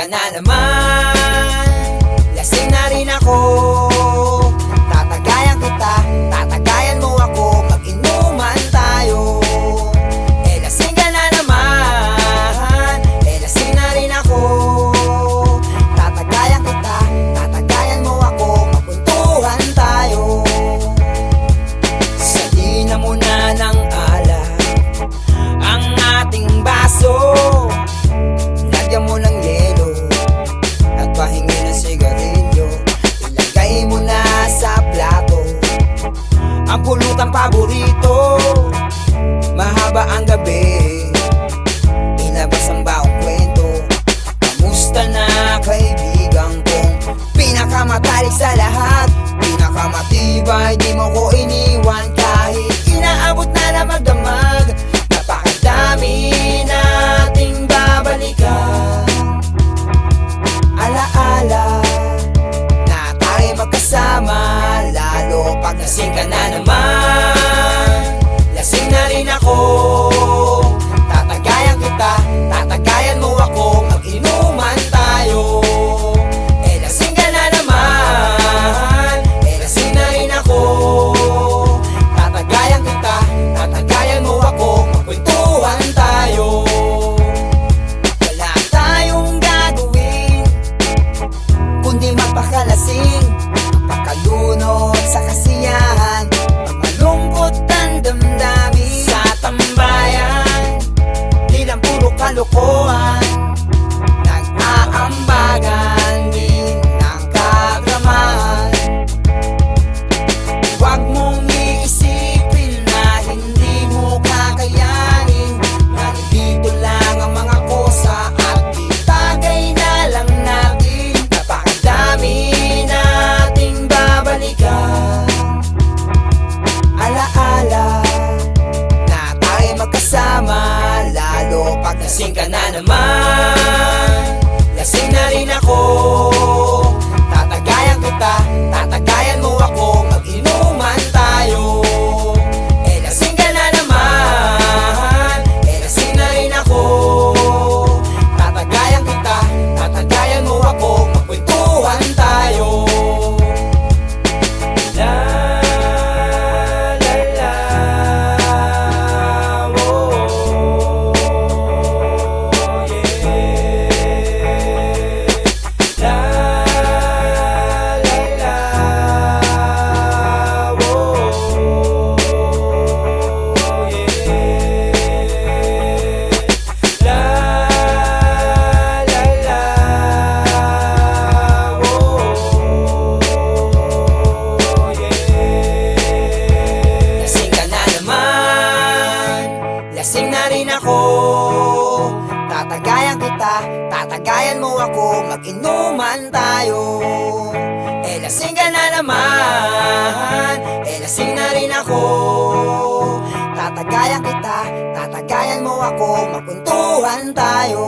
ka na naman. Lasing na rin ako, tatagayan kita, tatagayan mo ako, mag-inuman tayo. Lasing ka na naman, lasing na rin ako, tatagayan kita, tatagayan mo ako, magkwentuhan tayo. Salina mo na ng alak ang ating baso, lagyan mo ng yelo at pahingi ng sigarilyo. Ilagay mo na sa plato ang pulutang paborito. Mahaba ang gabi, inabas ang baong kwento. Kamusta na kaibigan kong pinakamatalik sa lahat, pinakamatibay, di mo ko iniwan kahit inaabot na na magdamag. Napakadami nating babalikan, alaala na tayo magkasama, lalo pag lasing ka na naman. Lasing na rin ako, tatagayan kita, tatagayan mo ako, mag-inuman tayo. Lasing ka na naman, lasing na rin ako, tatagayan kita, tatagayan mo ako, magkwentuhan tayo. Wala tayong gagawin kundi magpakalasing, magpakalunod sa kasiyahan, magmalungkot ang damdamin sa tambayan. Di lang puro kalokohan, nag-aambagan din ng kagramahan. Huwag mong iisipin na hindi mo kakayanin, nandito lang ang mga kosa at itagay na lang natin. Napakadami nating babalikan, alaala na tayo magkasama, lalo pag lasing ka na naman. Lasing na rin ako, tatagayan kita, tatagayan mo ako, mag-inuman tayo. Lasing ka na naman, lasing na rin ako, tatagayan kita, tatagayan mo ako, magkwentuhan tayo. La la la, oh yeah. La la la, oh yeah. La la la, oh yeah. Lasing ka na naman, lasing na rin ako, tatagayan kita, tatagayan mo ako, mag-inuman tayo. Lasing ka na naman, lasing na rin ako, tatagayan kita, tatagayan mo ako, magkwentuhan tayo.